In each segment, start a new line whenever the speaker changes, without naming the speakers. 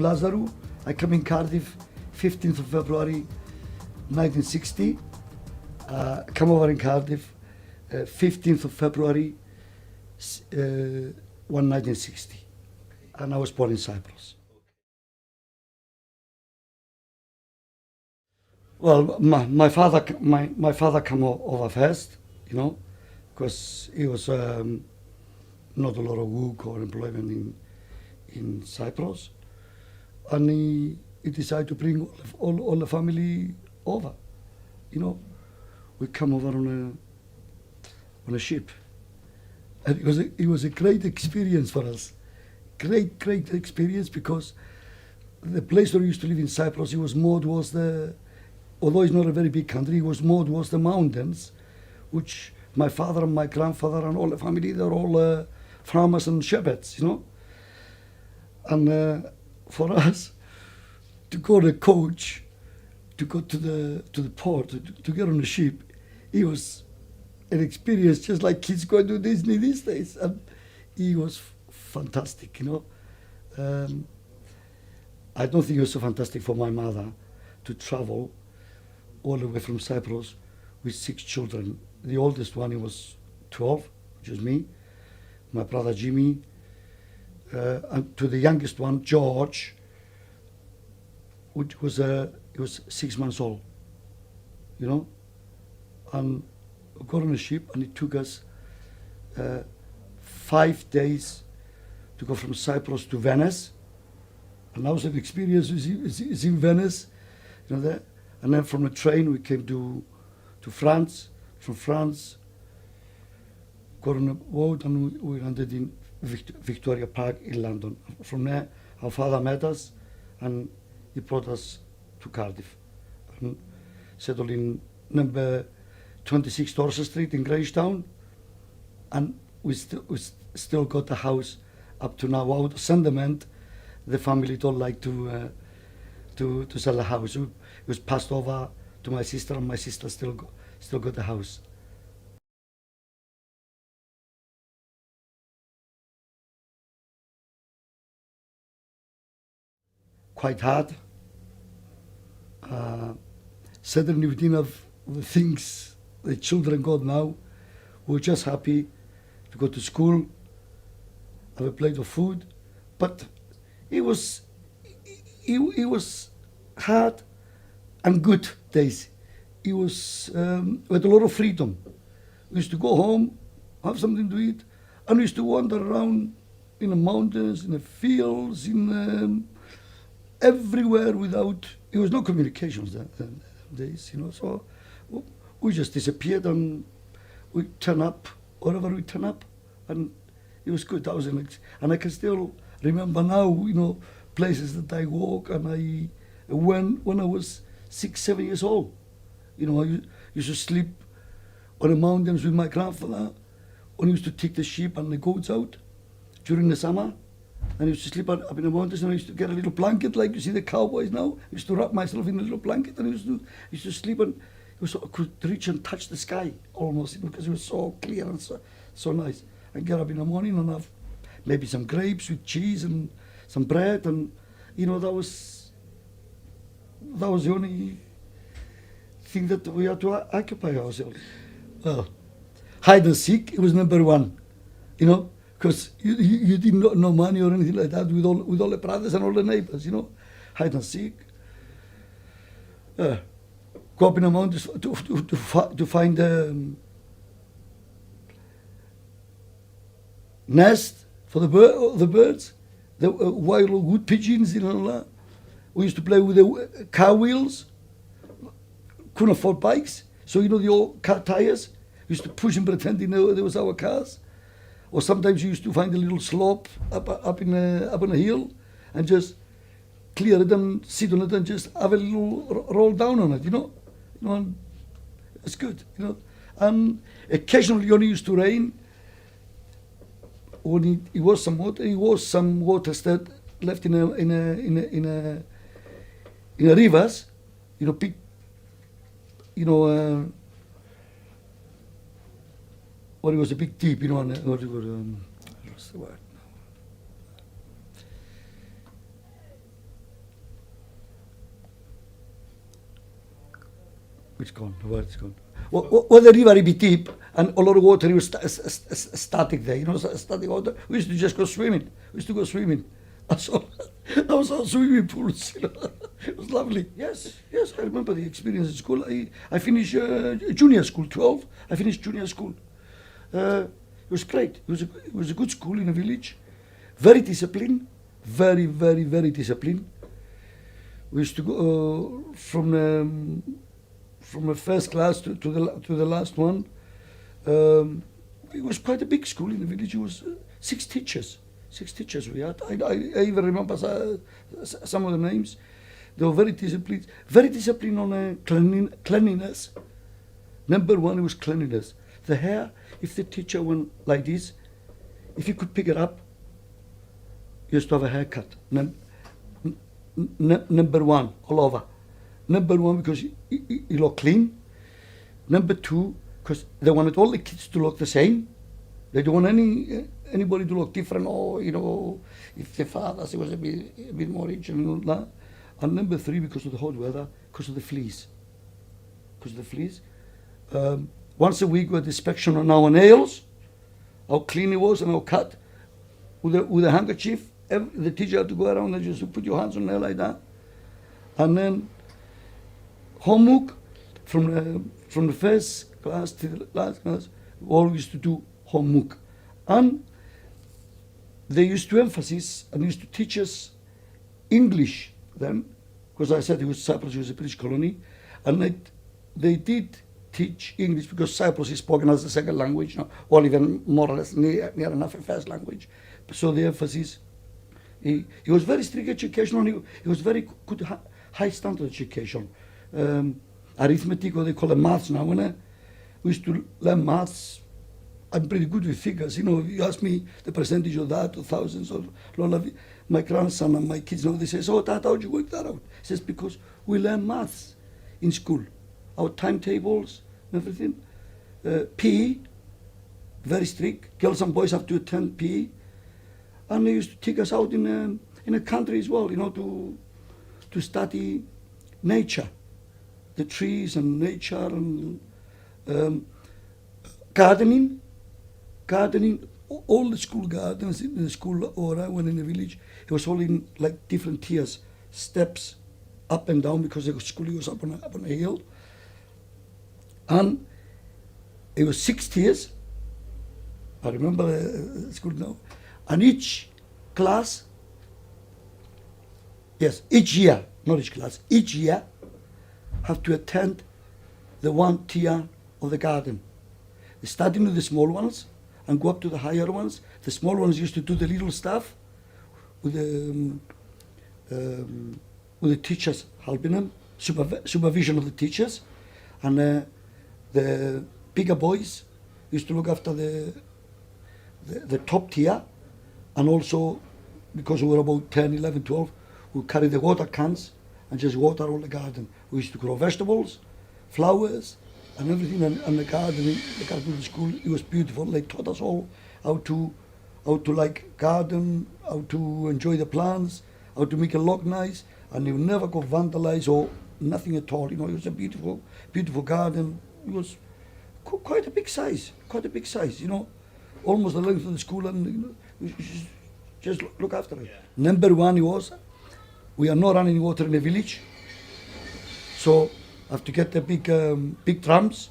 Lazarou. I come in Cardiff 15th of February 1960. Come over in Cardiff 15th of February 1960. And I was born in Cyprus. Well, my father came over first, you know, because he was not a lot of work or employment in Cyprus, and he decided to bring all the family over. You know, we come over on a ship, and it was a great experience for us. Great experience, because the place where we used to live in Cyprus, it was more towards although it's not a very big country, it was more towards the mountains, which my father and my grandfather and all the family, they're all farmers and shepherds, you know. And for us to go on a coach, to go to the port, to get on a ship, it was an experience just like kids going to Disney these days. And it was fantastic, you know. I don't think it was so fantastic for my mother to travel all the way from Cyprus with 6 children. The oldest one, he was 12, which was me, my brother Jimmy, and to the youngest one, George, which was he was 6 months old, you know. And we got on a ship, and it took us 5 days to go from Cyprus to Venice. And that was an experience is in Venice, you know, there. And then from the train we came to France. From France, got on a boat, and we landed in Victoria Park in London. From there, our father met us, and he brought us to Cardiff, and settled in number 26 Dorset Street in Grangetown, and we still got the house up to now. Out of sentiment, the family don't like to sell the house. It was passed over to my sister, and my sister still got the house. Quite hard. Certainly we didn't have the things the children got now. We were just happy to go to school, have a plate of food, but it was hard and good days. It was with a lot of freedom. We used to go home, have something to eat, and we used to wander around in the mountains, in the fields, in everywhere without. There was no communications then days, you know. So we just disappeared, and we turn up wherever we turn up, and it was good. That was and I can still remember now, you know, places that I walk, and I when I was 6, 7 years old. You know, I used to sleep on the mountains with my grandfather when he used to take the sheep and the goats out during the summer. And I used to sleep up in the mountains, and I used to get a little blanket like you see the cowboys now. I used to wrap myself in a little blanket, and I used to sleep, and it was so, I could reach and touch the sky almost, you know, because it was so clear and so nice. I'd get up in the morning and have maybe some grapes with cheese and some bread, and you know, that was the only thing that we had to occupy ourselves. Well, hide and seek, it was number one, you know, because you didn't know money or anything like that with all the brothers and all the neighbors, you know. Hide and seek. Go up in the mountains to find a nest for the birds, the wild wood pigeons, you know. We used to play with the car wheels. Couldn't afford bikes, so you know the old car tires. Used to push and pretending they was our cars. Or sometimes you used to find a little slope up on a hill, and just clear it and sit on it and just have a little roll down on it, you know. And it's good, you know. And occasionally when it used to rain, when it was some water still left in a rivers, you know, big, you know, or it was a big deep, you know, what's the word? It's gone. The word is gone. Well, the river is bit deep, and a lot of water. It was static there. You know, static water. We used to just go swimming. We used to go swimming. I saw swimming pools. You know, it was lovely. Yes, I remember the experience at school. I finished junior school, 12. I finished junior school. It was great. It was a good school in a village. Very disciplined. Very, very, very disciplined. We used to go from the first class to the last one. It was quite a big school in the village. It was 6 teachers. 6 teachers we had. I even remember some of the names. They were very disciplined. Very disciplined on cleanliness. Number 1 was cleanliness. The hair, if the teacher went like this, if you could pick it up, you used to have a haircut. Number 1, all over. Number 1, because you look clean. Number 2, because they wanted all the kids to look the same. They don't want anybody to look different, or, you know, if the fathers was a bit more rich and all that. And number 3, because of the hot weather, because of the fleas. Because of the fleas. Once a week we had inspection on our nails, how clean it was and how cut. With a handkerchief, the teacher had to go around and just put your hands on there like that. And then homework from the first class to the last class, we all used to do homework. And they used to emphasize and used to teach us English then, because I said Cyprus was a British colony, and they did teach English because Cyprus is spoken as a second language, you know, or even more or less near enough a first language. So the emphasis, he was very strict education, he was very good, high standard education. Arithmetic, what they call it maths now, we used to learn maths. I'm pretty good with figures, you know. If you ask me the percentage of that, or thousands, or my grandson and my kids know, they say, "So, Tata, how'd you work that out?" He says, "Because we learn maths in school, our timetables and everything. PE, very strict. Girls and boys have to attend PE, and they used to take us out in a country as well, you know, to study nature, the trees and nature and gardening. All the school gardens in the school or when in the village, it was all in like different tiers, steps up and down, because the school was up on a hill. And it was 6 tiers. I remember the school now. And each class, each year, not each class, each year have to attend the 1 tier of the garden. They starting with the small ones and go up to the higher ones. The small ones used to do the little stuff with the teachers helping them, supervision of the teachers, and the bigger boys used to look after the top tier, and also because we were about 10, 11, 12, we carry the water cans and just water all the garden. We used to grow vegetables, flowers, and everything, and the garden of the school, it was beautiful. They taught us all how to like garden, how to enjoy the plants, how to make it look nice, and they would never go vandalize or nothing at all. You know, it was a beautiful, beautiful garden. It was quite a big size, you know, almost the length of the school, and you know, just look after it. Yeah. Number 1 was, we are not running water in the village, so I have to get the big drums,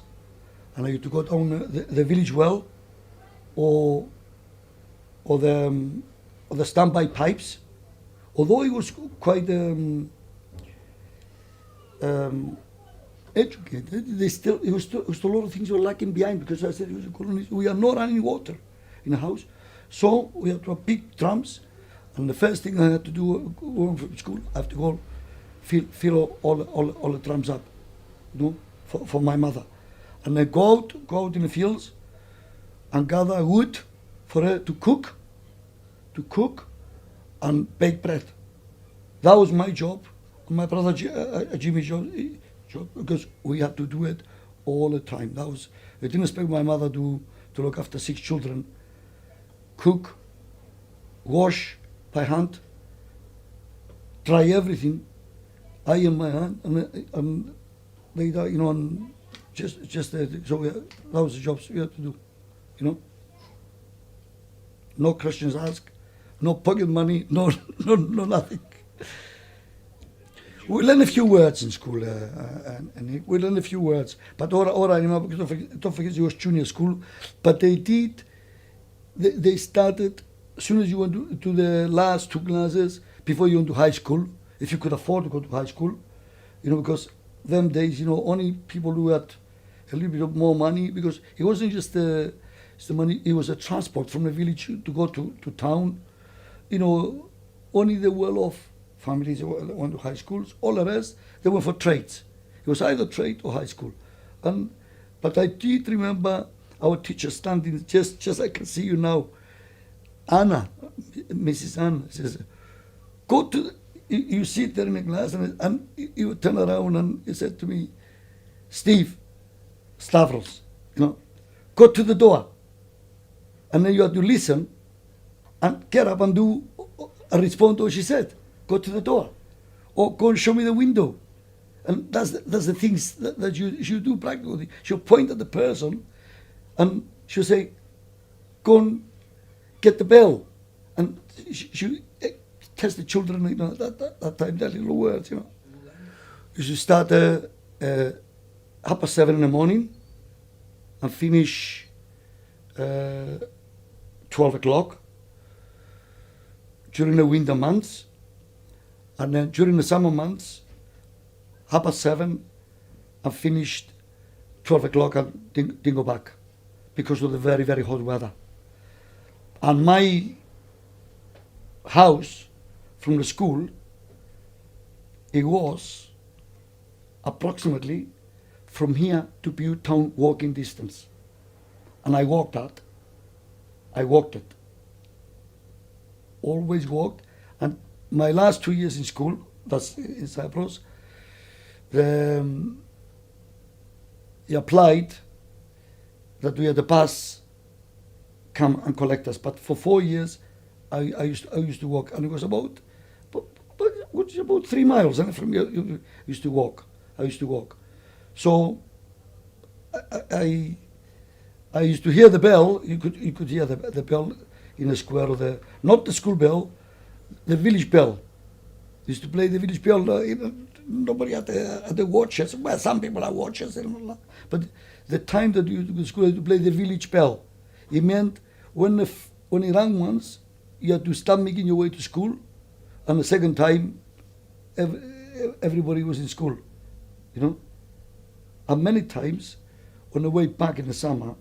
and I used to go down the village well, or the standby pipes. Although it was quite educated, it was still a lot of things were lacking behind, because I said it was a colony. We are not running water in the house, so we had to have big drums. And the first thing I had to do going from school, I have to go fill all the drums up, you know, for my mother, and then go out in the fields and gather wood for her to cook and bake bread. That was my job, and my brother Jimmy's job, because we had to do it all the time. I didn't expect my mother to look after 6 children, cook, wash by hand, dry everything, iron my hand, and you know, and so that was the jobs we had to do, you know. No questions asked, no pocket money, no nothing. We learn a few words in school, and we learn a few words. But all I remember, because don't forget it was junior school, but they started, as soon as you went to the last 2 classes, before you went to high school, if you could afford to go to high school, you know, because them days, you know, only people who had a little bit of more money, because it wasn't just the money, it was a transport from the village to go to town. You know, only the well-off families went to high schools. All the rest, they went for trades. It was either trade or high school. But I did remember our teacher standing, just I can see you now, Anna, Mrs. Anna, says, go to, you sit there in the class, and you would turn around and he said to me, Steve, Stavros, you know, go to the door. And then you have to listen and get up and do and respond to what she said. Go to the door, or go and show me the window. And that's the things that you do practically. She'll point at the person, and she'll say, go and get the bell. And she test the children, you know, that time, that little words, you know. You should start 7:30 in the morning and finish 12 o'clock during the winter months, and then during the summer months, 7:30 and finished 12 o'clock and didn't go back because of the very, very hot weather. And my house from the school, it was approximately from here to Butte Town walking distance. And I walked it. Always walked. And my last 2 years in school, that's in Cyprus, he applied that we had the bus come and collect us. But for 4 years, I used to walk, and it was about 3 miles. And from here, I used to walk. So I used to hear the bell. You could hear the bell in the square of not the school bell, the village bell. Used to play the village bell. Nobody had the watches. Well, some people have watches, but the time that you went to school, you had to play the village bell. It meant when it rang once, you had to start making your way to school, and the second time, everybody was in school, you know. And many times, on the way back in the summer,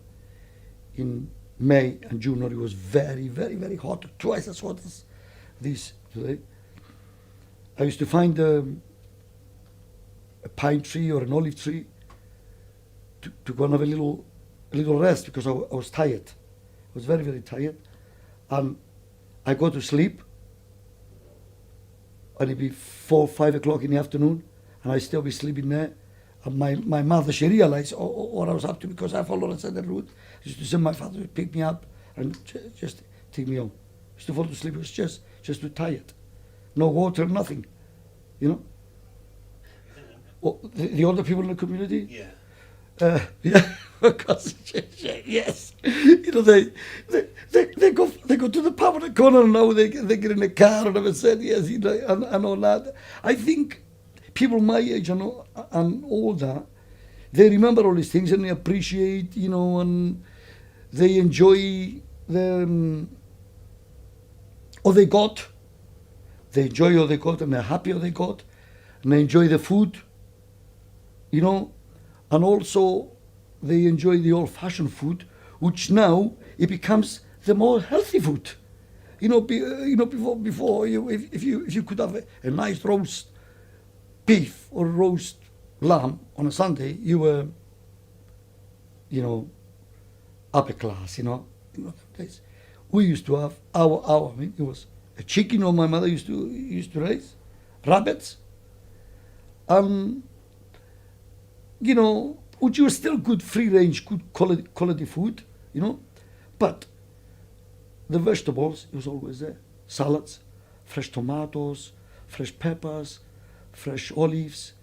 in May and June, it was very, very, very hot, twice as hot as this today. I used to find a pine tree or an olive tree to go and have a little rest, because I was tired. I was very, very tired. And I go to sleep, and it'd be 4 or 5 o'clock in the afternoon, and I still be sleeping there. And my mother, she realized what I was up to, because I followed a certain route. She used to say my father would pick me up and just take me home. I used to fall to sleep. I was just too tired. No water, nothing, you know. Well, the older people in the community?
Yeah.
Yeah, because yes, you know, they go to the pub in the corner now. They get in the car and have said yes, you know, and all that. I think people my age and older, they remember all these things and they appreciate, you know, and they enjoy all they got. They enjoy all they got, and they're happy all they got, and they enjoy the food, you know. And also, they enjoy the old-fashioned food, which now it becomes the more healthy food. You know, before if you could have a nice roast beef or roast lamb on a Sunday, you were, you know, upper class. You know, we used to have our. I mean, it was a chicken. Or my mother used to raise rabbits. You know, which was still good free range, good quality food, you know. But the vegetables, it was always there. Salads, fresh tomatoes, fresh peppers, fresh olives,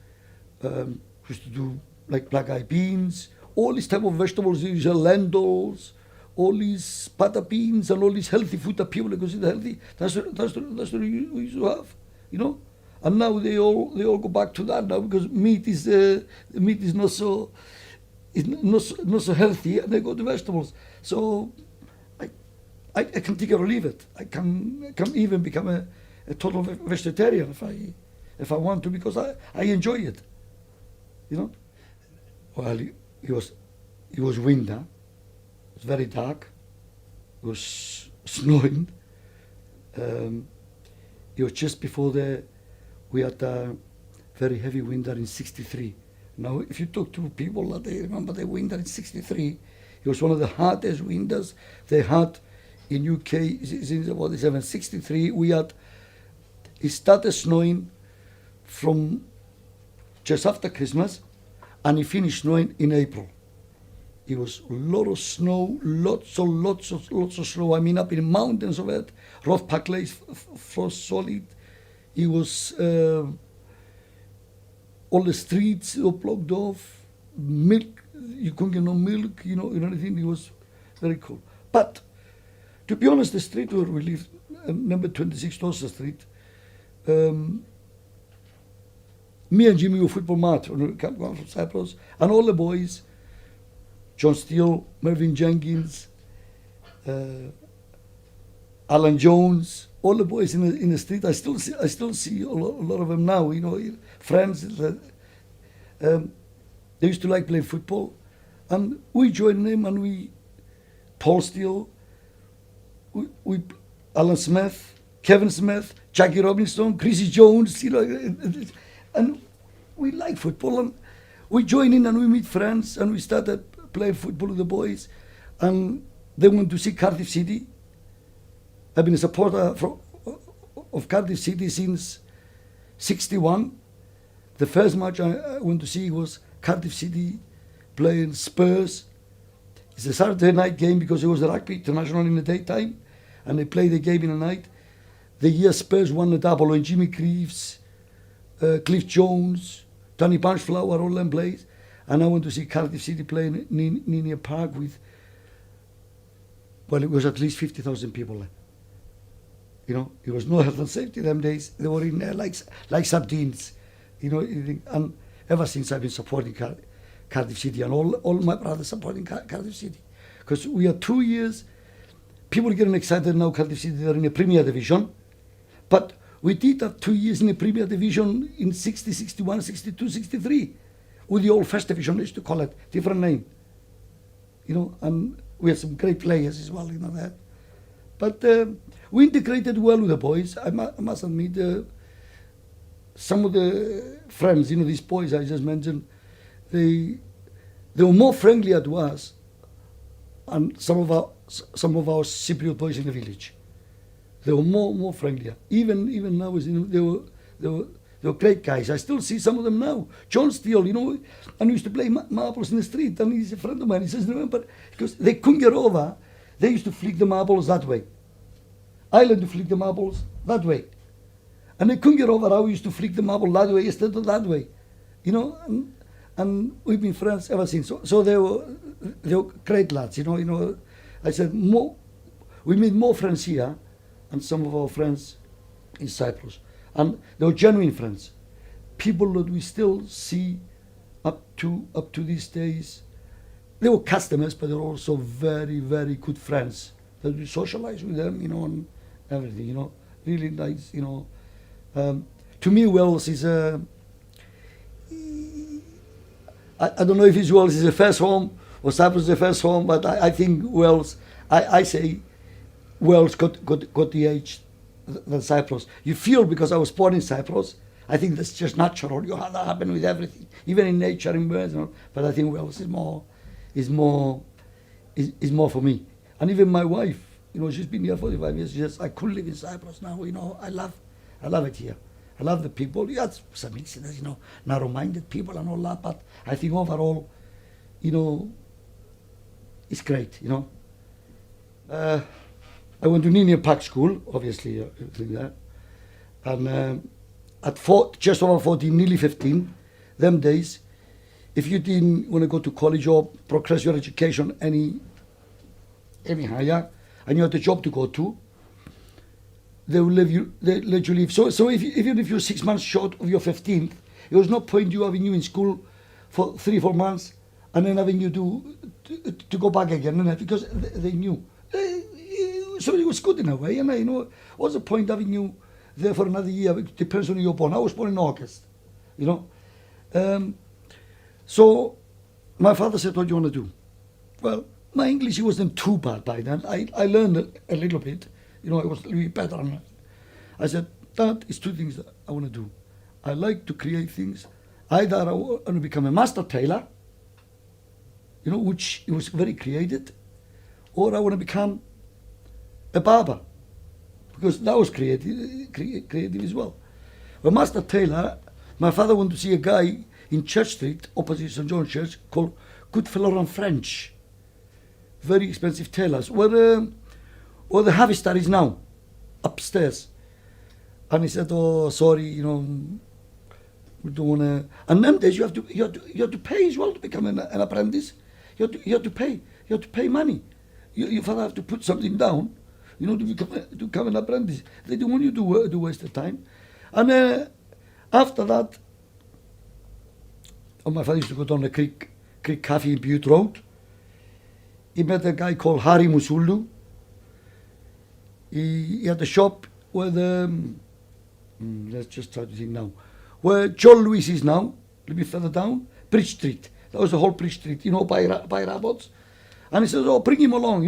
used to do like black-eyed beans, all these type of vegetables, these are lentils, all these pata beans and all these healthy food that people consider healthy. That's what we used to have, you know. And now they all go back to that now because meat is not so not so healthy, and they go to vegetables. So I can take it or leave it. I can even become a total vegetarian if I want to, because I enjoy it, you know. Well, it was winter. It was very dark. It was snowing. It was just before we had a very heavy winter in '63. Now, if you talk to people that they remember the winter in '63, it was one of the hardest winters they had in UK since about the 763. It started snowing from just after Christmas, and it finished snowing in April. It was a lot of snow, lots of snow. I mean, up in the mountains of it, rough pack lace, frost solid. It was all the streets were blocked off. Milk, you couldn't get no milk, you know anything. It was very cold. But to be honest, the street where we lived, number 26 Dorset Street, me and Jimmy were football mad when we came from Cyprus, and all the boys, John Steele, Mervyn Jenkins, Alan Jones, all the boys in the street. I still see a lot of them now. You know, friends. They used to like playing football, and we joined them. And Paul Steele, we Alan Smith, Kevin Smith, Jackie Robinson, Chrissy Jones. You know, and we like football, and we join in and we meet friends, and we started playing football with the boys, and they went to see Cardiff City. I've been a supporter of Cardiff City since '61. The first match I went to see was Cardiff City playing Spurs. It's a Saturday night game because it was the rugby international in the daytime, and they played the game in the night. The year Spurs won the double, and Jimmy Greaves, Cliff Jones, Danny Punchflower, all them plays. And I went to see Cardiff City playing in Ninian Park with, well, it was at least 50,000 people there. You know, it was no health and safety them days. They were in there like sardines, you know. And ever since I've been supporting Cardiff City, and all my brothers supporting Cardiff City, because we are 2 years. People are getting excited now. Cardiff City, they're in the Premier Division, but we did have 2 years in the Premier Division in '60, '61, '62, '63. With the old First Division, they used to call it different name, you know, and we had some great players as well, you know that. But we integrated well with the boys. I must admit, some of the friends, you know, these boys I just mentioned, they were more friendlier to us, and some of our Cypriot boys in the village, they were more friendlier. Even now, they were great guys. I still see some of them now. John Steele, you know, and we used to play marbles in the street, and he's a friend of mine. He says, remember, because they couldn't get over, they used to flick the marbles that way. I learned to flick the marbles that way. And they couldn't get over how we used to flick the marble that way instead of that way. You know, and we've been friends ever since. So they were great lads, you know. I said, we made more friends here, and some of our friends in Cyprus. And they were genuine friends, people that we still see up to these days. They were customers, but they were also very, very good friends. That we socialize with them, you know, and everything, you know, really nice, you know. To me, Wales is I don't know if Wales is the first home or Cyprus is the first home, but I think Wales. I say Wales got the age than Cyprus. You feel, because I was born in Cyprus, I think that's just natural. You have that happen with everything, even in nature, in birds. You know? But I think Wales is more for me. And even my wife, you know, she's been here 45 years. She says, I could live in Cyprus now. You know, I love it here. I love the people. Yeah, some incidents, you know, narrow-minded people and all that. But I think overall, you know, it's great. You know. I went to Ninian Park School, obviously, that. And at just over 14, nearly 15, them days, if you didn't want to go to college or progress your education any higher, and you had a job to go to, they will let you leave. So even if you're 6 months short of your 15th, it was no point you having you in school for 3-4 months and then having you to go back again, because they knew. So it was good in a way, and what's the point having you there for another year? It depends on when you're born. I was born in August, So my father said, "What do you want to do?" Well, my English wasn't too bad by then. I learned a little bit. It was a little bit better. I said, "Dad, it's 2 things that I want to do. I like to create things. Either I want to become a master tailor, which it was very creative, or I want to become a barber, because that was creative as well." Well, master tailor, my father went to see a guy in Church Street, opposite St. John's Church, called Goodfellow and French. Very expensive tailors. Where the harvester is now, upstairs. And he said, "Oh, sorry, we don't want to." And them days you have to pay as well to become an apprentice. You have to pay. You have to pay money. Your father have to put something down, to become an apprentice. They don't want you to waste the time. And after that, my father used to go down the Creek Cafe in Bute Road. He met a guy called Harry Musulu. He had a shop where let's just try to think now, where John Lewis is now, a little bit further down, Bridge Street. That was the whole Bridge Street, by Rabots. And he says, "Oh, bring him along,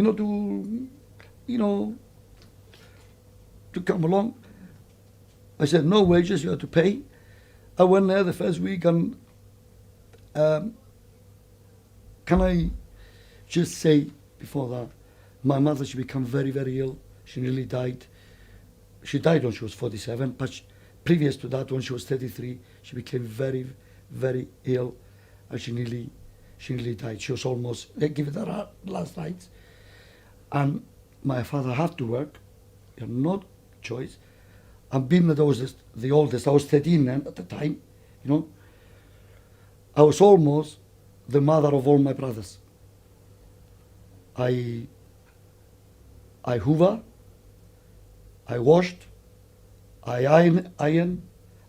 to come along." I said, "No wages, you have to pay." I went there the first week, and can I just say before that, my mother, she became very, very ill. She nearly died. She died when she was 47, but previous to that, when she was 33, she became very, very ill, and she nearly died. She was almost, they gave it her last rites. And my father had to work, he had no choice. And being that I was the oldest, I was 13 then at the time, I was almost the mother of all my brothers. I hoover, I washed, I iron,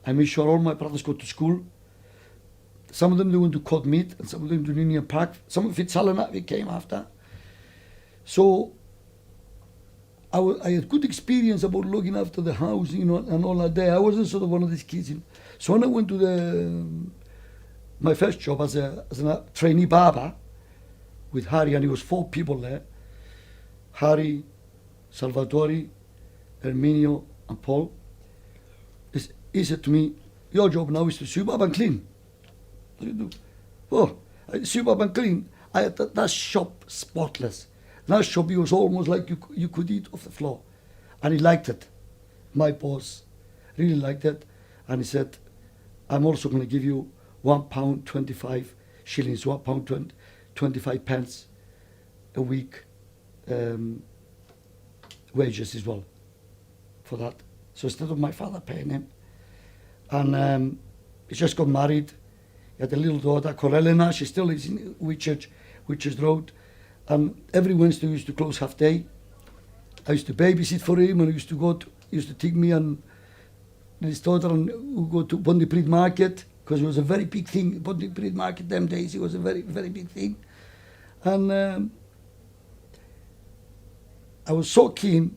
I made sure all my brothers go to school. Some of them, they went to Cod Meat, and some of them to Union Park. Some of Fitzalana, we came after. So I had good experience about looking after the house, and all that day. I wasn't sort of one of these kids. So when I went to my first job as a trainee barber with Harry, and it was 4 people there, Harry, Salvatore, Herminio, and Paul. He said to me, "Your job now is to sweep up and clean." What do you do? "Oh, I sweep up and clean." I had that shop spotless. That shop, it was almost like you could eat off the floor. And he liked it. My boss really liked it. And he said, "I'm also going to give you £1.25, £1.25 a week wages as well for that." So instead of my father paying him. And he just got married. He had a little daughter called Elena. She still lives in Whitchurch Road. And every Wednesday we used to close half day. I used to babysit for him, and he used to take me and his daughter, and we go to Pontypridd Market, because it was a very big thing. Pontypridd Market them days, it was a very, very big thing. And I was so keen.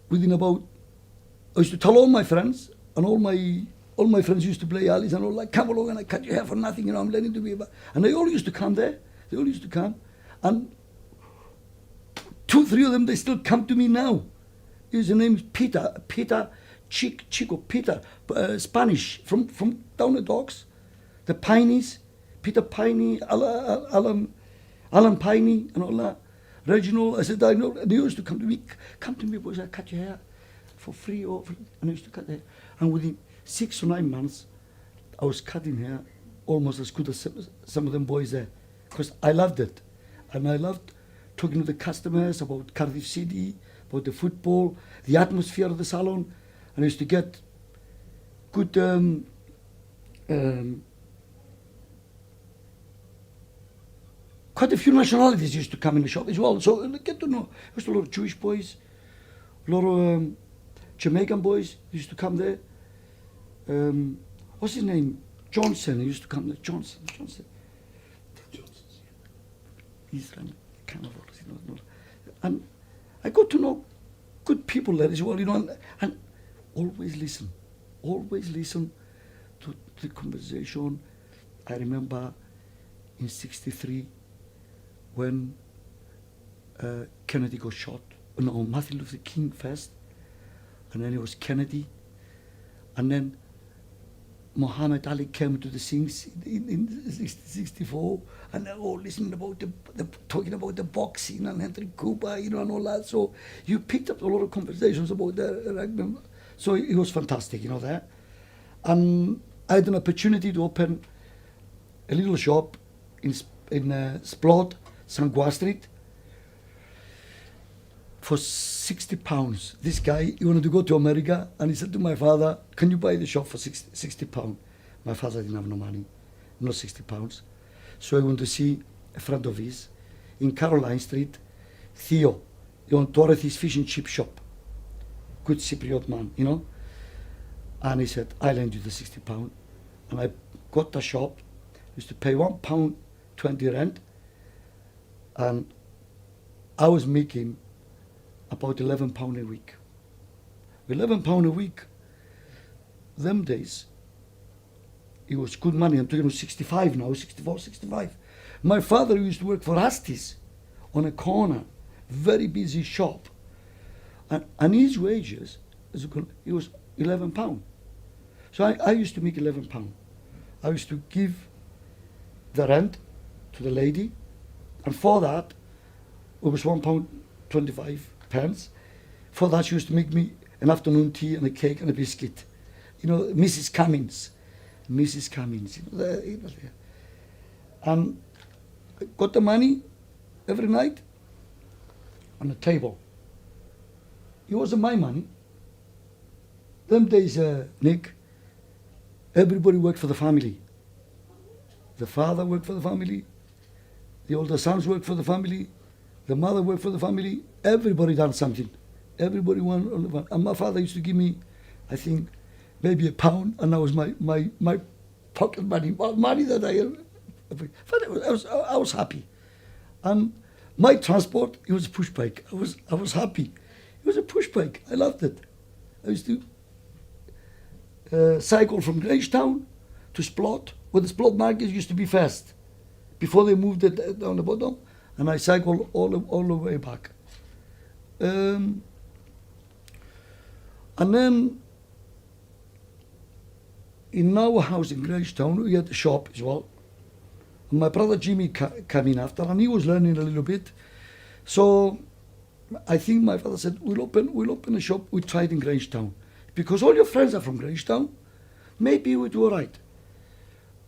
Within about, I used to tell all my friends, and all my friends used to play alleys and all, like, "Come along and I cut your hair for nothing, I'm learning to be a barber." And they all used to come there. They all used to come. And 2, 3 of them, they still come to me now. His name is Peter Chico, Peter, Spanish, from down the docks. The Pineys, Peter Piney, Alan Piney, and all that. Reginald, I said, "I know." They used to come to me, boys, "I cut your hair for free," and I used to cut their hair. And within 6 or 9 months, I was cutting hair almost as good as some of them boys there, because I loved it. And I loved talking to the customers about Cardiff City, about the football, the atmosphere of the salon. And I used to get good quite a few nationalities used to come in the shop as well. So get to know. There's a lot of Jewish boys, a lot of Jamaican boys used to come there. What's his name? Johnson used to come there. Johnson. Israel, kind of, and I got to know good people there as well, and always listen to the conversation. I remember in '63 when Kennedy got shot. No, Martin Luther King first, and then it was Kennedy, and then Muhammad Ali came to the scenes in '64, and they're all listening about talking about the boxing and Henry Cooper, and all that. So you picked up a lot of conversations about that. So it was fantastic, there. And I had an opportunity to open a little shop in Splot, St. Gua Street, for £60. This guy, he wanted to go to America, and he said to my father, "Can you buy the shop for £60? My father didn't have no money, not £60. So I went to see a friend of his in Caroline Street, Theo. He owned Dorothy's Fish and Chip shop. Good Cypriot man, And he said, "I'll lend you the £60. And I got the shop, used to pay £1.20 rent, and I was making about £11 a week. £11 a week, them days, it was good money. I'm talking about 65 now, 64, 65. My father used to work for Astis on a corner, very busy shop. And his wages, it was £11. So I used to make £11. I used to give the rent to the lady, and for that, it was £1.25. For that, she used to make me an afternoon tea and a cake and a biscuit. Mrs. Cummins. And I got the money every night on the table. It wasn't my money. Them days, Nick, everybody worked for the family. The father worked for the family. The older sons worked for the family. The mother worked for the family. Everybody done something. Everybody won. And my father used to give me, I think, maybe £1, and that was my pocket money, money that I was happy. And my transport, it was a push bike. I was happy. It was a push bike. I loved it. I used to cycle from Grangetown to Splot, where the Splot market used to be first, before they moved it down the bottom. And I cycled all the way back. And then in our house in Grangetown, we had a shop as well. And my brother Jimmy came in after, and he was learning a little bit. So I think my father said, we'll open a shop. We tried in Grangetown, because all your friends are from Grangetown. Maybe we do all right.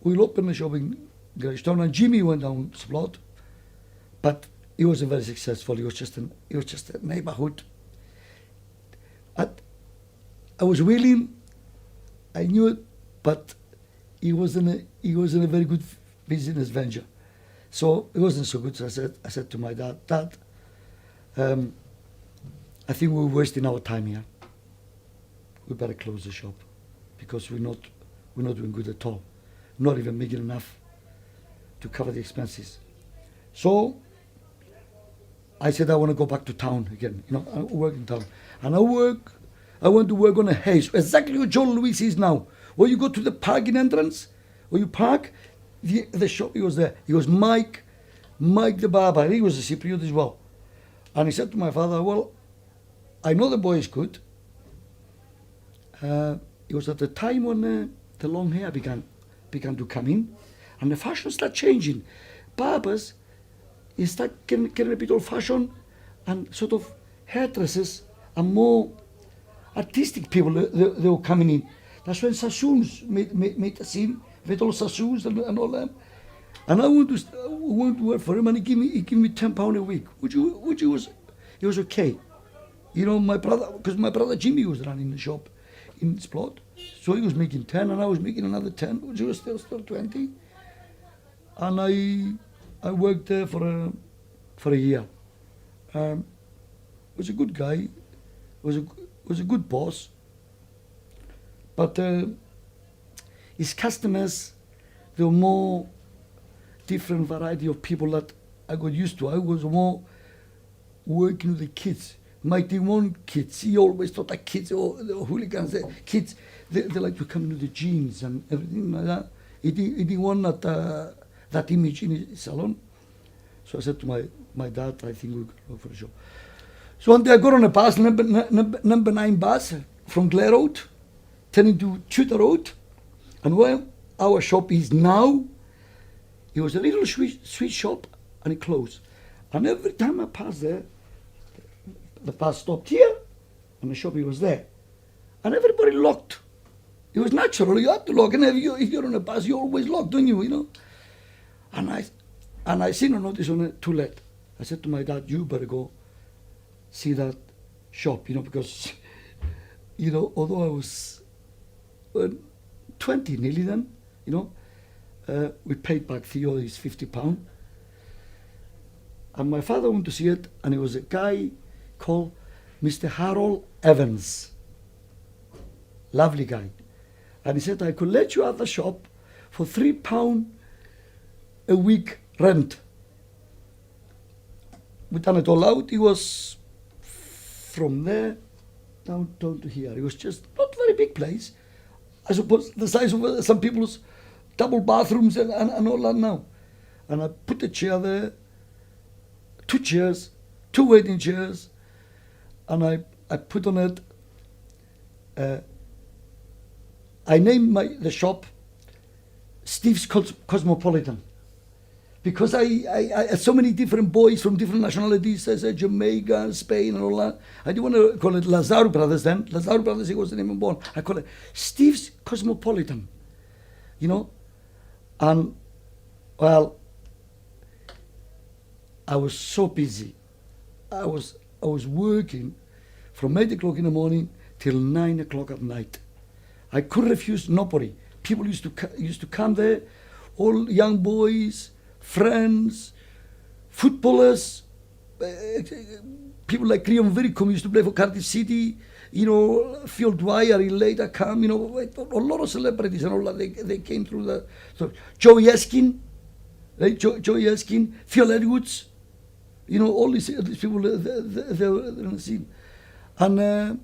We'll open a shop in Grangetown, and Jimmy went down Splot. But he wasn't very successful. It was just a neighborhood. I was willing, I knew it, but he wasn't a very good business venture. So it wasn't so good. So I said to my dad, I think we're wasting our time here. We better close the shop, because we're not doing good at all. Not even making enough to cover the expenses. So I said, I want to go back to town again. I work in town. And I went to work on a haze, exactly what John Lewis is now. Where you go to the parking entrance, where you park, the shop, he was there. He was Mike the barber. He was a Cypriot as well. And he said to my father, well, I know the boy is good. It was at the time when the long hair began to come in, and the fashion started changing. Barbers, you start getting a bit old-fashioned, and sort of hairdressers and more artistic people, they were coming in. That's when Sassoons made a scene, with all Sassoons and all them. And I went to work for him, and he gave me £10 a week, which was okay. My brother Jimmy was running the shop in Splot, so he was making 10, and I was making another 10, which was still 20. And I worked there for a year. Was a good guy, was a good boss, but his customers, there were more different variety of people that I got used to. I was more working with the kids. My team want kids. He always thought that kids, the hooligans, the kids, they like to come into the jeans and everything like that. He didn't want that image in his salon. So I said to my dad, I think we'll go for a show. So one day I got on a bus, number 9 bus from Clare Road, turning to Tudor Road, and where our shop is now, it was a little sweet shop, and it closed. And every time I passed there, the bus stopped here, and the shop was there. And everybody locked. It was natural, you had to lock, and if you're on a bus, you always lock, don't you, know? And I seen a notice on it, to let. I said to my dad, you better go see that shop, because, although I was 20 nearly then, we paid back Theo his £50. And my father went to see it, and it was a guy called Mr. Harold Evans. Lovely guy. And he said, I could let you have the shop for £3 a week rent. We done it all out. It was from there down to here. It was just not a very big place. I suppose the size of some people's double bathrooms and all that now. And I put the chair there, 2 chairs, 2 waiting chairs, and I put on it, I named the shop Steve's Cosmopolitan, because I had so many different boys from different nationalities, I said Jamaica, Spain and all that. I didn't want to call it Lazarou Brothers then. Lazarou Brothers, he wasn't even born. I call it Steve's Cosmopolitan, And, well, I was so busy. I was working from 8 o'clock in the morning till 9 o'clock at night. I could refuse nobody. People used to come there, all young boys, friends, footballers, people like Creon Viricum used to play for Cardiff City, Phil Dwyer, he later come, a lot of celebrities and all that, they came through that. So Joey Eskin, right? Joey Eskin, Phil Edwards, all these people, they were in the scene. And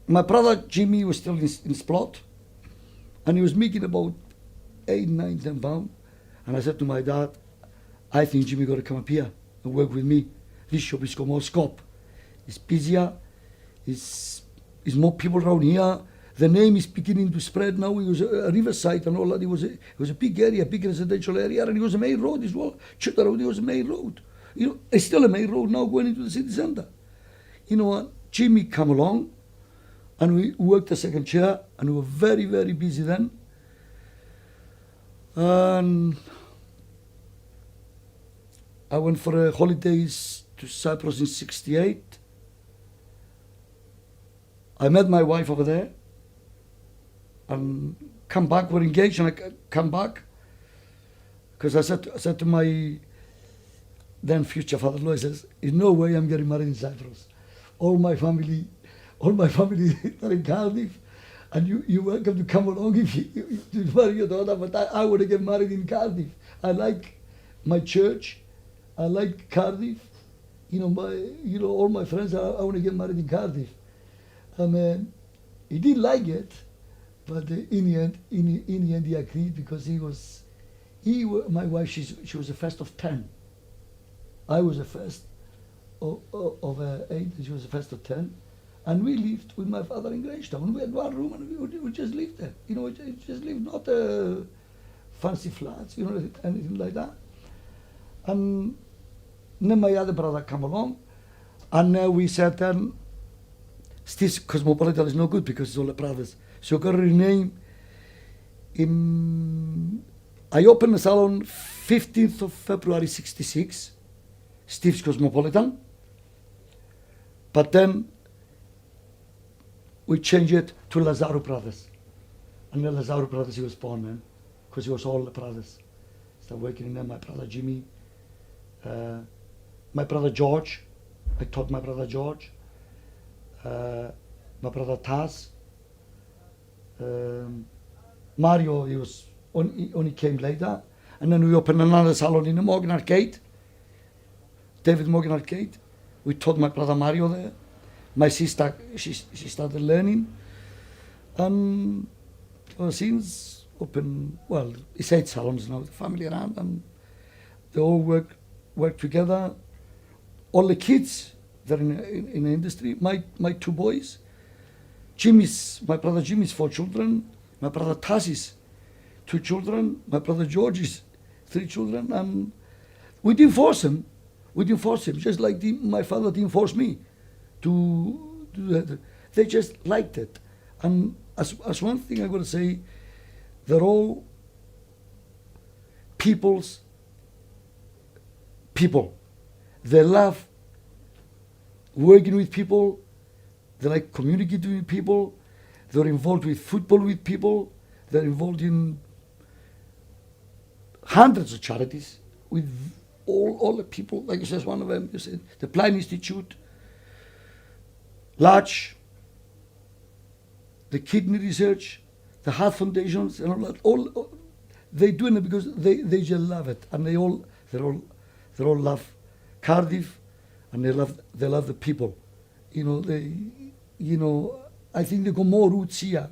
my brother Jimmy was still in Splot, and he was making about 8, 9, 10 pounds. And I said to my dad, I think Jimmy got to come up here and work with me. This shop is got more scope. It's busier. It's more people around here. The name is beginning to spread now. It was a riverside and all that. It was a big area, big residential area, and it was a main road as well. Tudor Road, it was a main road. It's still a main road now going into the city centre. Jimmy come along, and we worked the second chair, and we were very, very busy then. And I went for holidays to Cyprus in '68. I met my wife over there, and come back. We're engaged, and I come back because I said to my then future father-in-law, I says, "In no way I'm getting married in Cyprus. All my family are in Cardiff, and you're welcome to come along if you marry your daughter, but I want to get married in Cardiff. I like my church, I like Cardiff, all my friends, I want to get married in Cardiff." And he didn't like it, but in the end he agreed, because my wife, she was the first of 10. I was the first of 8, she was the first of 10. And we lived with my father in Greystown. We had 1 room, and we just lived there. We just lived, not fancy flats, anything like that. And then my other brother came along, and we said, Steve's Cosmopolitan is no good because it's all the brothers. So I got to rename. I opened the salon 15th of February '66, Steve's Cosmopolitan. But then we changed it to Lazarou Brothers. And the Lazarou Brothers, he was born then, because he was all the brothers. started working in there. My brother Jimmy, my brother George. I taught my brother George. My brother Taz. Mario, he only came later. And then we opened another salon in the Morgan Arcade. David Morgan Arcade. We taught my brother Mario there. My sister, she started learning. And since open, well, it's 8 salons now, the family around, and they all work together. All the kids, they're in the industry. My 2 boys, my brother Jimmy's 4 children, my brother Taz's 2 children, my brother George's 3 children, and we didn't force him. Just like my father didn't force me to do that. They just liked it. And as one thing I got to say, they're all people. They love working with people. They like communicating with people. They're involved with football with people. They're involved in hundreds of charities with all the people. Like you said, one of them, you said, the Blind Institute, Large, the Kidney Research, the Heart Foundations, and all that. All they doing it because they just love it, and they all love Cardiff, and they love the people. I think they got more roots here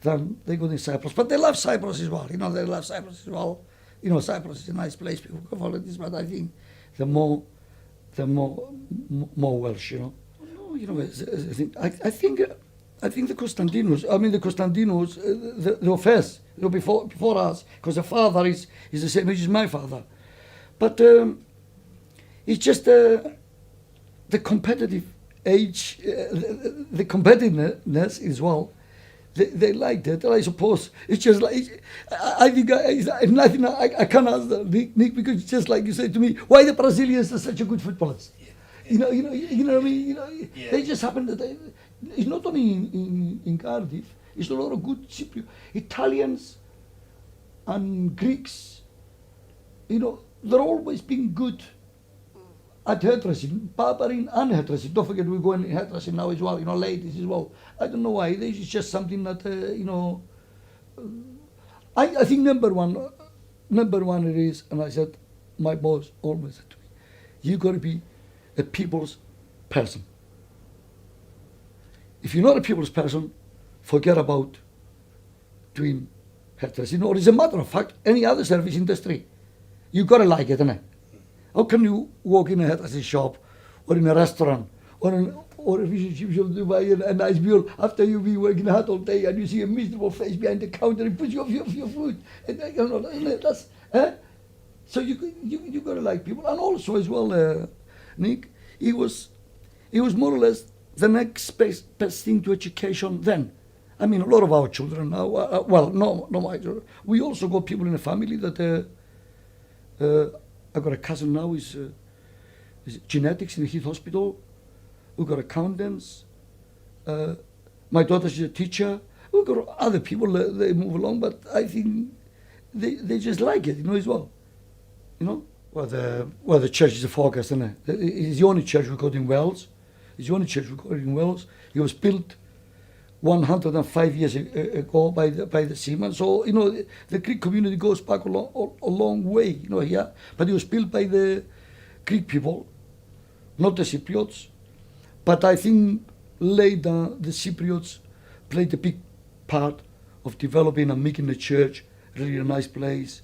than they got in Cyprus. But they love Cyprus as well. They love Cyprus as well. Cyprus is a nice place. People go for this, but I think the more Welsh. I think the Constantinos. They're first. Before us, because the father is the same age as my father. But it's just the competitive age, the competitiveness as well. They liked it, and I suppose it's just like I think nothing I can't answer, Nick, because it's just like you said to me, why the Brazilians are such a good footballers. You know what I mean. They just happen that it's not only in Cardiff. It's a lot of good Cypriot Italians and Greeks. They're always been good at hairdressing, barbering and hairdressing. Don't forget we're going hairdressing now as well, ladies as well. I don't know why. It's just something that, I think number one it is, and I said, my boss always said to me, you got to be a people's person. If you're not a people's person, forget about doing hairdressing. Or as a matter of fact, any other service industry, you got to like it, innit? How can you walk in a hairdressing shop or in a restaurant or a fish and chip shop to buy a nice meal after you've been working hard all day and you see a miserable face behind the counter and puts you off your food? And that's so you got to like people. And also as well, Nick, it was more or less the next best thing to education then. A lot of our children now, no my children. We also got people in the family that I got a cousin now is genetics in the Heath Hospital. We've got accountants. My daughter's a teacher. We've got other people that they move along, but I think they just like it, as well. Well, the church is a focus, isn't it? It's the only church we got in Wales. It was built 105 years ago by the seamen. So, the Greek community goes back a long way, here. But it was built by the Greek people, not the Cypriots. But I think later the Cypriots played a big part of developing and making the church really a nice place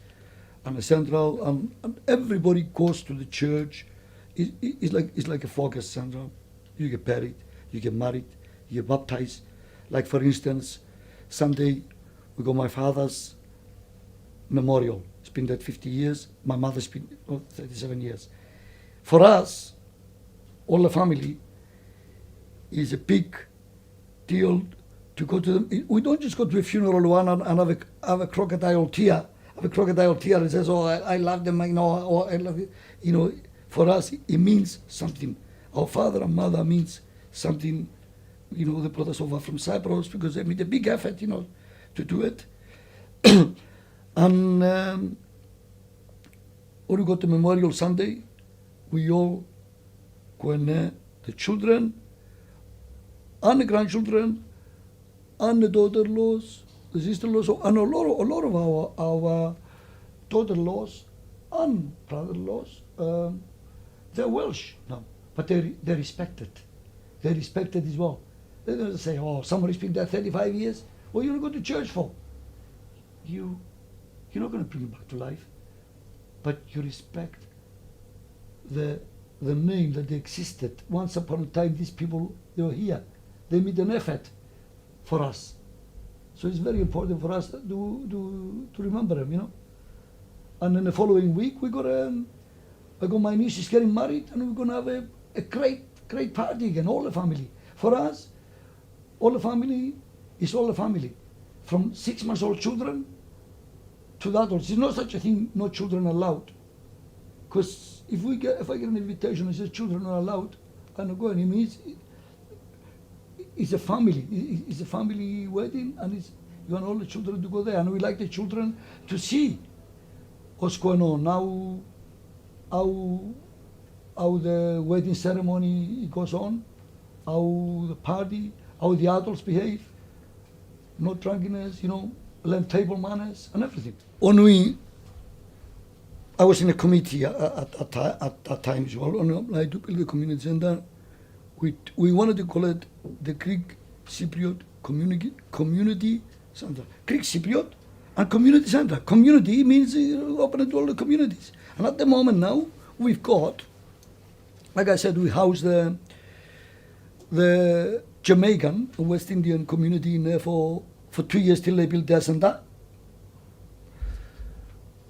and a central, and everybody goes to the church. It's like a focus central. You get buried, you get married, you get baptized. Like for instance, Sunday we got my father's memorial. It's been dead 50 years. My mother's been 37 years. For us, all the family, is a big deal to go to them. We don't just go to a funeral one and have a crocodile tear. Have a crocodile tear and says, "Oh, I love them," or I love you. For us, it means something. Our father and mother means something. They brought us over from Cyprus because they made a big effort, to do it. And or we go to Memorial Sunday, we all go in there, the children and the grandchildren and the daughter-in-laws, the sister-in-laws, and a lot of our daughter-in-laws and brother-in-laws, they're Welsh now, but they respect it. They respect it as well. They don't say, oh, somebody's been there 35 years. What are you going to go to church for? You're not going to bring him back to life, but you respect the name that they existed. Once upon a time, these people, they were here. They made an effort for us. So it's very important for us to remember them, And then the following week, my niece is getting married, and we're going to have a great party again, all the family. For us, all the family is all the family. From 6 months old children to the adults. There's no such a thing, no children allowed. Because if I get an invitation and says children are allowed, I'm not going. It means it's a family. It's a family wedding, and you want all the children to go there. And we like the children to see what's going on now, how the wedding ceremony goes on, how the party, how the adults behave, no drunkenness, learn table manners and everything. I was in a committee at that time as well, to build the community center. We wanted to call it the Greek Cypriot Community Center. Greek Cypriot and Community Center. Community means open it to all the communities. And at the moment now, we've got, like I said, we house the Jamaican, West Indian community in there for 2 years till they built their center.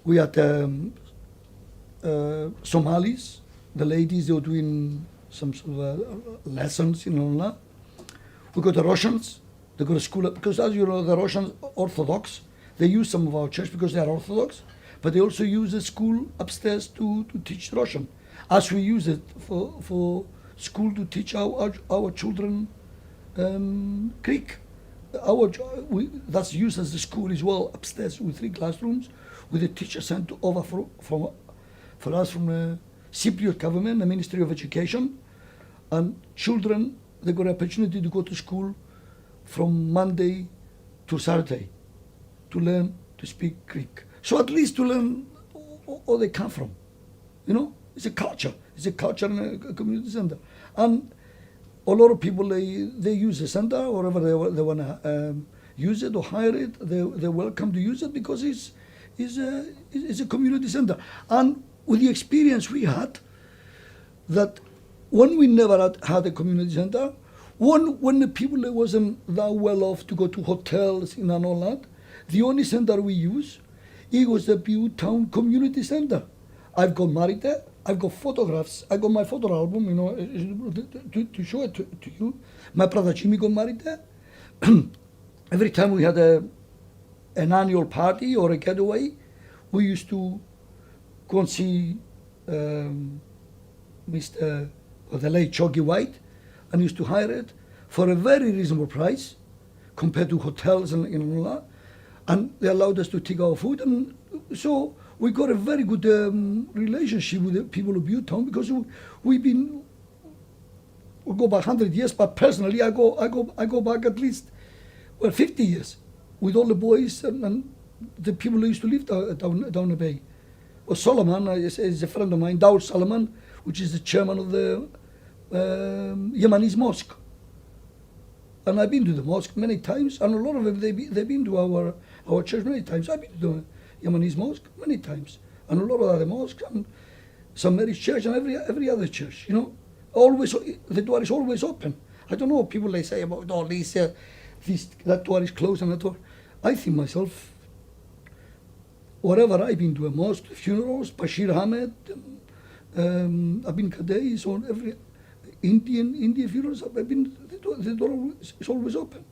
We had Somalis, the ladies, they were doing some sort of lessons, We got the Russians, they go to school, because as you know, the Russians Orthodox, they use some of our church because they are Orthodox, but they also use the school upstairs to teach Russian, as we use it for school to teach our children Greek. That's used as the school as well, upstairs with 3 classrooms, with a teacher sent over for us from the Cypriot government, the Ministry of Education, and children, they got an opportunity to go to school from Monday to Saturday to learn to speak Greek. So at least to learn where they come from, It's a culture. It's a culture in a community center. And a lot of people, they use the center, or wherever they want to use it or hire it, they're welcome to use it because it's a community center. And with the experience we had, that when we never had a community center, when the people that wasn't that well off to go to hotels and all that, the only center we use, it was the Pewtown Community Center. I've got married there. I've got photographs. I got my photo album, to show it to you. My brother Jimmy got married there. Every time we had an annual party or a getaway, we used to go and see the late Choggy White, and used to hire it for a very reasonable price compared to hotels and all that. And they allowed us to take our food, and so we got a very good relationship with the people of Pewtown because we go back 100 years, but personally I go back at least 50 years with all the boys and the people who used to live down the bay. Well, Solomon is a friend of mine, Daud Solomon, which is the chairman of the Yemenis Mosque. And I've been to the mosque many times, and a lot of them, they've been to our church many times. I've been to the Yemenis Mosque many times, and a lot of other mosques, and St. Mary's Church, and every other church, Always, the door is always open. I don't know what people they say about all these, that door is closed and that door. I think myself, wherever I've been to a mosque, funerals, Bashir Ahmed, I've been Kadais, on every Indian funerals, I've been, the door is always open.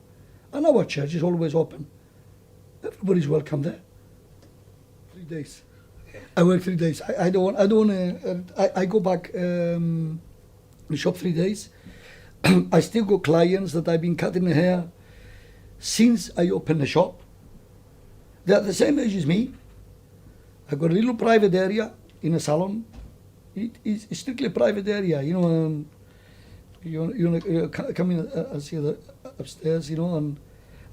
And our church is always open. Everybody's welcome there. 3 days. I work 3 days. I don't want to, I go back, the shop 3 days. I still got clients that I've been cutting the hair since I opened the shop. They're the same age as me. I got a little private area in a salon. It's strictly private area, you know. You come in and see the upstairs, you know, and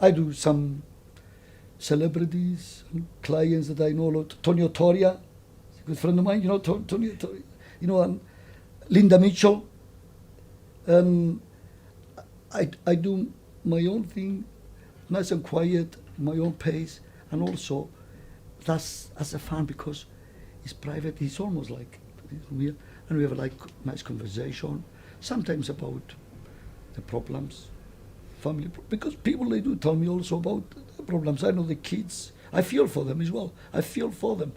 I do some celebrities, and clients that I know a lot. Tonio Toria, a good friend of mine, you know, Tonio Toria, you know, and Linda Mitchell. And I do my own thing, nice and quiet, my own pace, and also that's as a fun because it's private. It's almost like weird, and we have like nice conversation. Sometimes about the problems, because people they do tell me also about the problems. I know the kids. I feel for them as well. I feel for them.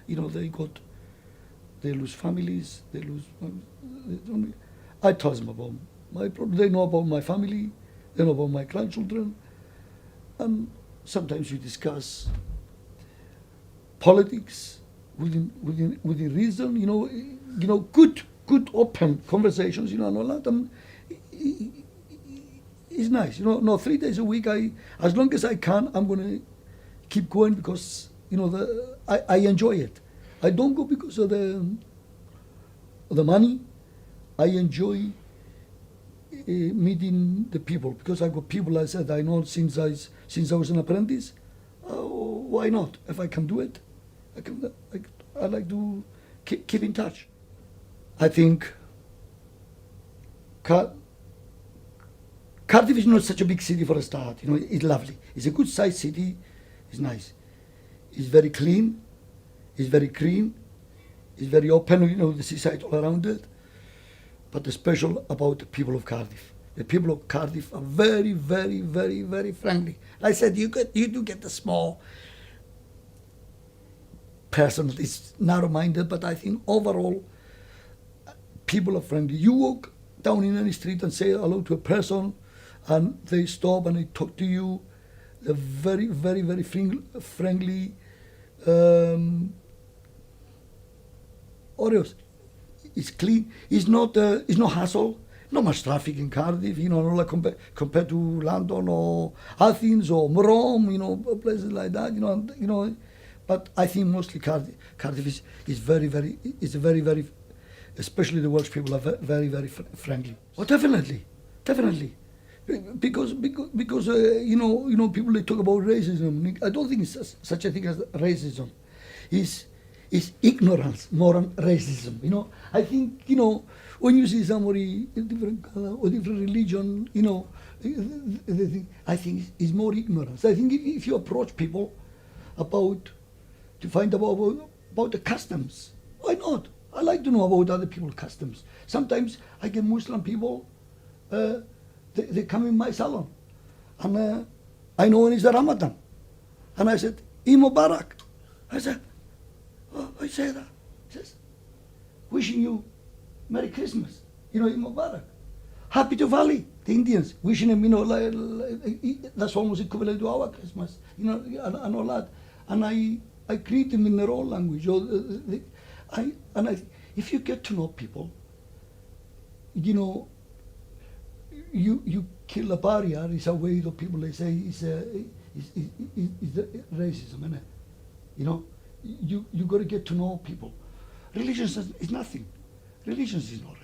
You know, they lose families. They lose. I tell them about my problem. They know about my family. They know about my grandchildren, and sometimes we discuss politics within reason. You know, good open conversations. You know, and all that. And it's nice. You know, no 3 days a week. As long as I can, I'm gonna keep going because you know I enjoy it. I don't go because of the money. I enjoy meeting the people because I got people I said I know since I was an apprentice. Why not? If I can do it, I like to keep in touch. I think Cardiff is not such a big city for a start. You know, it's lovely. It's a good sized city. It's nice. It's very clean. It's very green. It's very open. You know, the seaside all around it. But the special about the people of Cardiff. The people of Cardiff are very, very, very, very friendly. Like I said, you do get the small person that is narrow-minded, but I think overall people are friendly. You walk down in any street and say hello to a person, and they stop and they talk to you. They're very, very, very friendly. Oreos. It's clean. It's not hassle. Not much traffic in Cardiff. You know, like compared to London or Athens or Rome. You know, places like that. You know. But I think mostly Cardiff is very, very. It's very, very. Especially the Welsh people are very, very friendly. Oh, definitely. Because you know people they talk about racism. I don't think it's such a thing as racism. It's ignorance more than racism. You know, I think when you see somebody in different color or different religion, I think it's more ignorance. I think if you approach people to find about the customs, why not? I like to know about other people's customs. Sometimes I get Muslim people. They come in my salon, and I know when it's the Ramadan, and I said, Eid Mubarak. I said, I say that. He says, wishing you Merry Christmas. Eid Mubarak. Happy Diwali. The Indians wishing them, like, that's almost equivalent to our Christmas, and all that. And I greet them in their own language. If you get to know people, you kill a barrier. Is a way that people they say is racism, isn't it? You got to get to know people. Religion is nothing. Religion is not.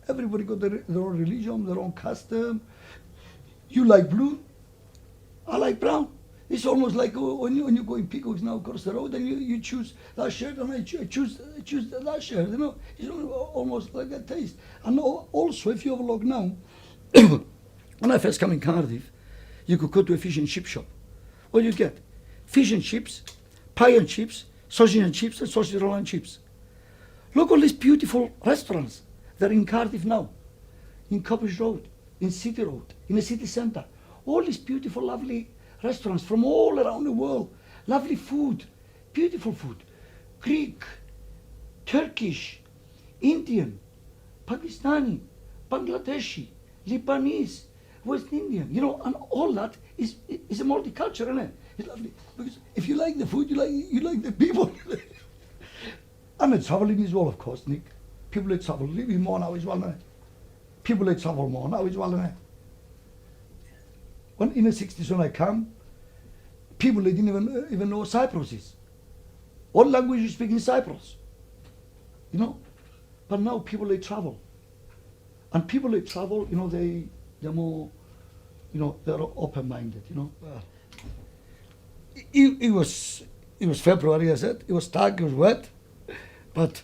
Everybody got their own religion, their own custom. You like blue, I like brown. It's almost like when you go in Peacocks now across the road and you choose that shirt and I choose that shirt. It's almost like a taste. And also, if you have a look now, when I first came in Cardiff, you could go to a fish and chip shop. What do you get? Fish and chips, pie and chips, sausage and chips, and sausage roll and chips. Look at all these beautiful restaurants that are in Cardiff now, in Coppice Road, in City Road, in the city centre. All these beautiful, lovely restaurants from all around the world. Lovely food, beautiful food. Greek, Turkish, Indian, Pakistani, Bangladeshi, Lebanese, West Indian, and all that is a multicultural, isn't it? It's lovely. Because if you like the food, you like the people. And it's traveling as well, of course, Nick. People that travel, living more now as well, isn't it? People that travel more now as well, isn't it? When in the 60s when I came, people they didn't even know what Cyprus is. What language you speak in Cyprus? you know. But now people they travel, and people they travel, you know, they're more, you know, they're open-minded, you know. It was February, I said. It was dark, it was wet, but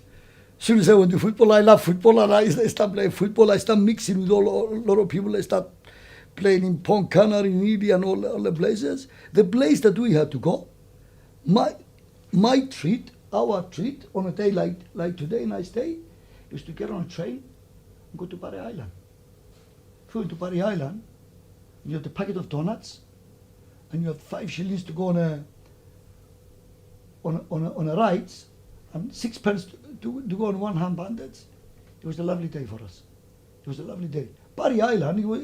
as soon as I went to football, I love football, and I start playing football. I start mixing with a lot of people. I start playing in Pontcanner, in Ely, and all the places. The place that we had to go, my treat, our treat on a day like today, nice day, is to get on a train and go to Barry Island. If you go to Barry Island, you have the packet of donuts, and you have 5 shillings to go on a rides, and 6 pence to go on one hand bandits. It was a lovely day for us. It was a lovely day. Barry Island, it was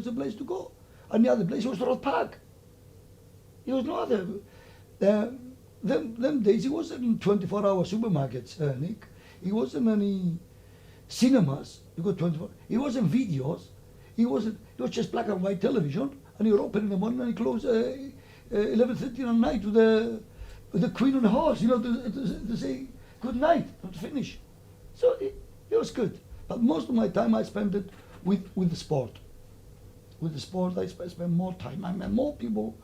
the place to go, and the other place was Roth Park. It was no other. Them days, it wasn't 24-hour supermarkets, Nick. It wasn't any cinemas. You got 24. It wasn't videos. It was just black and white television, and you were open in the morning and you close 11:30 at night with the Queen on the horse, you know, to say good night and to finish. So it was good. But most of my time I spent it with the sport. With the sport, I spend more time. I met more people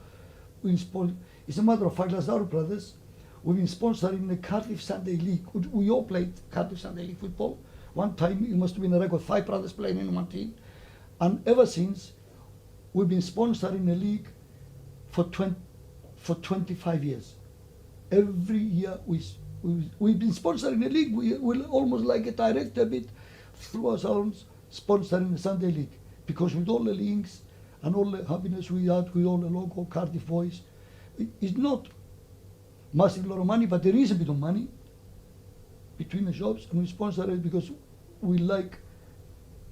in sport. It's a matter of fact, Lazarou brothers, we've been sponsoring the Cardiff Sunday League. We all played Cardiff Sunday League football. One time, it must have been a record, 5 brothers playing in one team. And ever since, we've been sponsoring the league for 25 years. Every year we've been sponsoring the league. We're almost like a direct debit through ourselves sponsoring the Sunday League, because with all the links and all the happiness we had with all the local Cardiff boys, it's not massive lot of money, but there is a bit of money between the shops, and we sponsor it because we like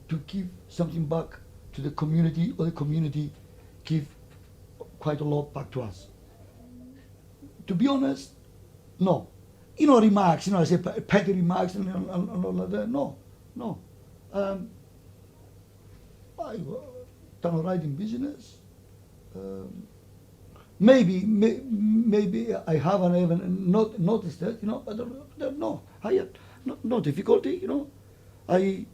to give something back to the community, or the community give quite a lot back to us. To be honest, no. You know, remarks, you know, I say petty remarks and all of that. No. I done all right in business. Maybe I haven't even not noticed that, you know. I don't know. I had no difficulty, you know. I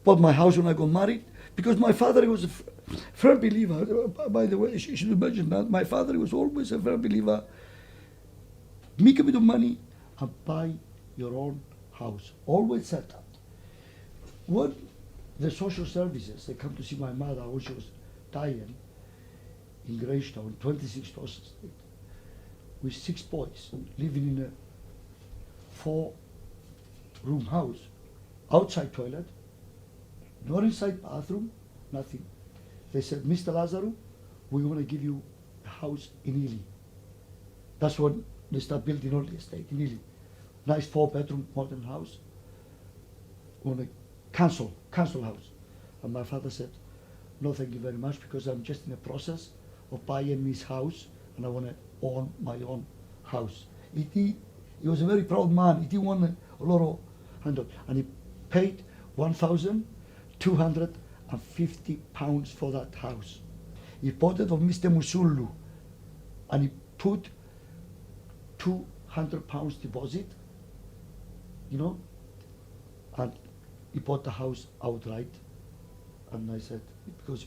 bought my house when I got married, because my father was a firm believer. By the way, you should mention that. My father was always a firm believer. Make a bit of money and buy your own house. Always said that. When the social services, they come to see my mother when she was dying in Greystown, 26 Dawson Street, with 6 boys living in a 4-room house, outside toilet, not inside bathroom, nothing. They said, Mr. Lazarou, we want to give you a house in Ely. That's when they start building all the estate in Ely. Nice 4-bedroom modern house on a council house. And my father said, no, thank you very much, because I'm just in the process of buying this house, and I want to own my own house. He was a very proud man. He didn't want a lot of handout, and he paid £1,250 for that house. He bought it of Mr. Musulu, and he put £200 deposit, you know, and he bought the house outright. And I said, because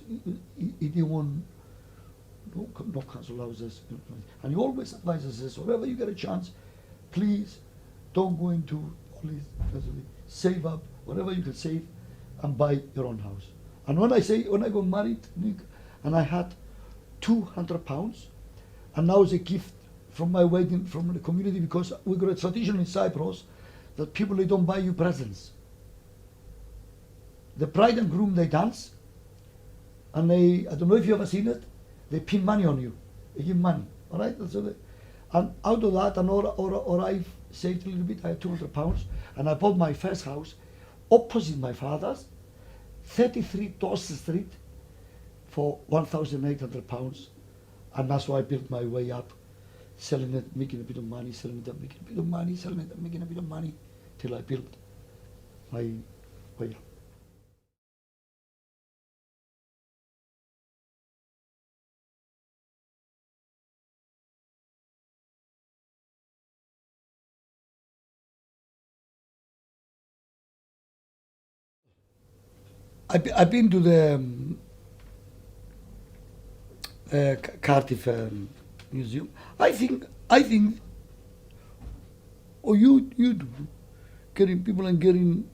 he didn't want no council houses, and he always advises us, whenever you get a chance, please don't go into all this, save up whatever you can save and buy your own house. And when I got married, Nick, and I had £200, and now it's a gift from my wedding, from the community, because we got a tradition in Cyprus that people, they don't buy you presents. The bride and groom, they dance, and I don't know if you ever seen it, they pin money on you. They give money, all right? And out of that, or I've saved a little bit, I had £200, and I bought my first house opposite my father's, 33 Dawson Street, for £1,800, and that's why I built my way up, selling it, making a bit of money, selling it, making a bit of money, selling it, making a bit of money, till I built my way up. I've been to the Cardiff Museum. I think, or you do, getting people and getting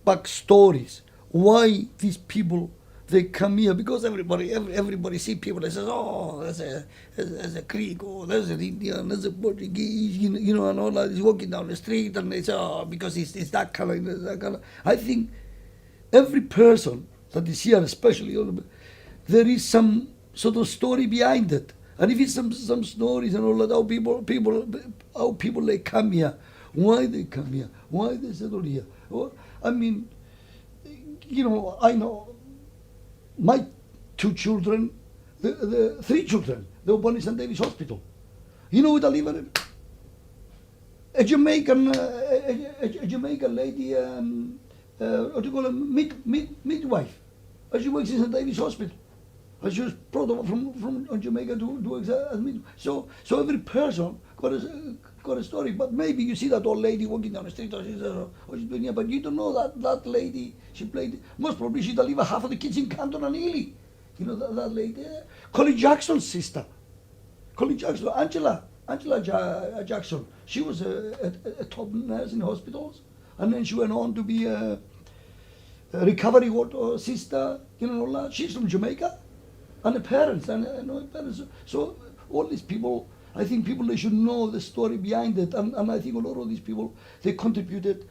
back stories. Why these people they come here? Because everybody see people that says, oh, there's a Greek, or there's an Indian, there's a Portuguese, you know, and all that. He's walking down the street, and they say, oh, because it's that color, it's that color. I think every person that is here, especially, there is some sort of story behind it. And if it's some stories and all that, how people they come here, why they come here, why they settle here. Well, I mean, I know my two children, the three children, they were born in St. David's Hospital. You know what I live in? A Jamaican lady, what do you call her, midwife. And she works in St. David's Hospital. And she was brought over from Jamaica to work as midwife. So every person got a story. But maybe you see that old lady walking down the street, or she's doing here, but you don't know that lady. She played. Most probably she delivered half of the kids in Canton and Ely. You know that lady, Colin Jackson's sister. Colin Jackson, Angela Jackson. She was a top nurse in hospitals, and then she went on to be a recovery ward sister. You know all that. She's from Jamaica, and her parents and her parents. So all these people. I think people they should know the story behind it, and I think a lot of these people they contributed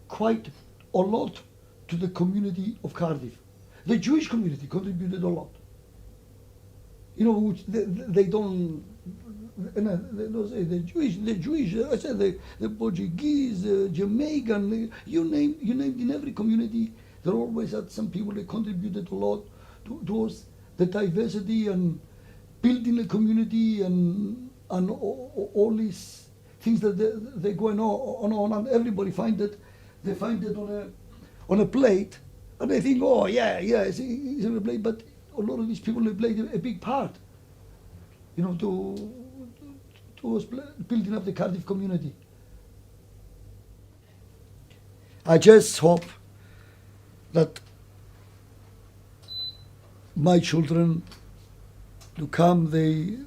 quite a lot to the community of Cardiff. The Jewish community contributed a lot. You know, which they don't. They don't say the Jewish. I said the Portuguese, Jamaican. You name in every community. There always had some people that contributed a lot towards the diversity and building a community and all these things that they're going on, and everybody they find it on a plate, and they think, oh yeah, it's on a plate, but a lot of these people they played a big part, you know, to us building up the Cardiff community. I just hope that my children to come, they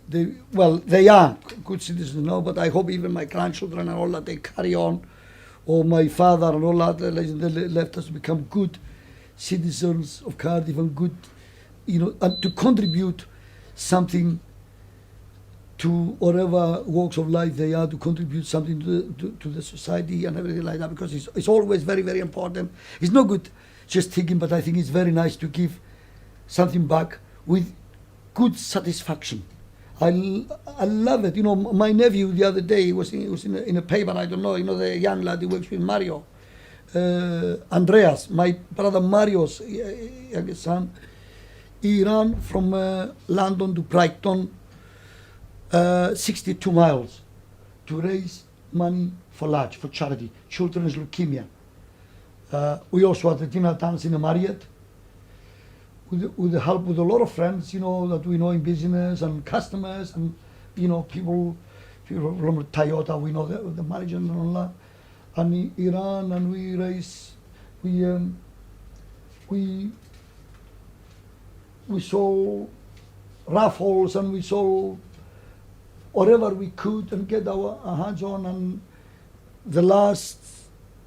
are good citizens now, but I hope even my grandchildren and all that, they carry on, or my father and all that, they left us to become good citizens of Cardiff and good, and to contribute something to whatever walks of life they are, to contribute something to the society and everything like that, because it's always very, very important. It's not good just thinking, but I think it's very nice to give something back with good satisfaction. I love it. My nephew the other day was in a paper. I don't know. The young lad who works with Mario, Andreas, my brother Mario's youngest son. He ran from London to Brighton, 62 miles, to raise money for charity, children's leukemia. We also had a dinner dance in a Marriott, with the help with a lot of friends, that we know in business and customers and, people from Toyota, we know the manager and all that. And he ran and we raised, we sold raffles and we sold whatever we could and get our hands on. And the last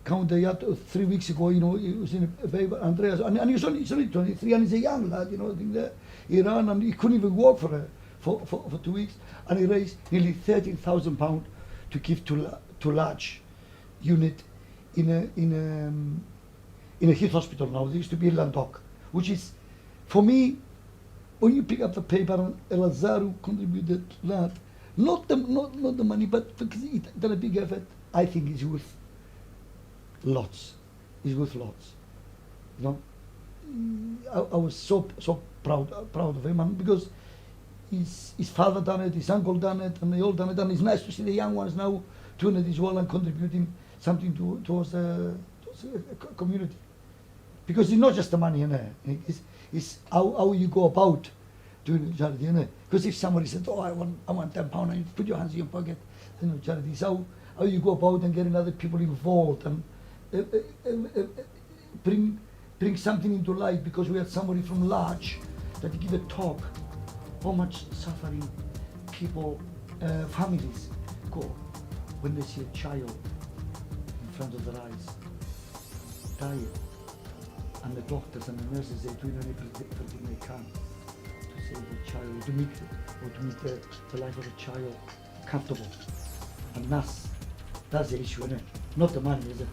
count they had 3 weeks ago, it was in a paper, Andreas, and he's only 23 and he's a young lad, I think that he ran and he couldn't even walk for 2 weeks, and he raised nearly £13,000 to give to large unit in a health hospital now. There used to be a Landoc, which is, for me, when you pick up the paper, and Lazarou contributed to that, not the money, but because he done a big effort, I think it's worth lots. It's worth lots. I was so proud of him, and because his father done it, his uncle done it, and they all done it, and it's nice to see the young ones now doing it as well and contributing something towards the community. Because it's not just the money, it's how you go about doing charity, Because if somebody said, oh, I want £10, and you put your hands in your pocket, charity is how you go about and getting other people involved and bring bring something into life because we had somebody from large that give a talk. How much suffering people, families go when they see a child in front of their eyes dying, and the doctors and the nurses are doing everything they can to save the child, to make the life of the child comfortable. And that's the issue, isn't it? Not the money, is it?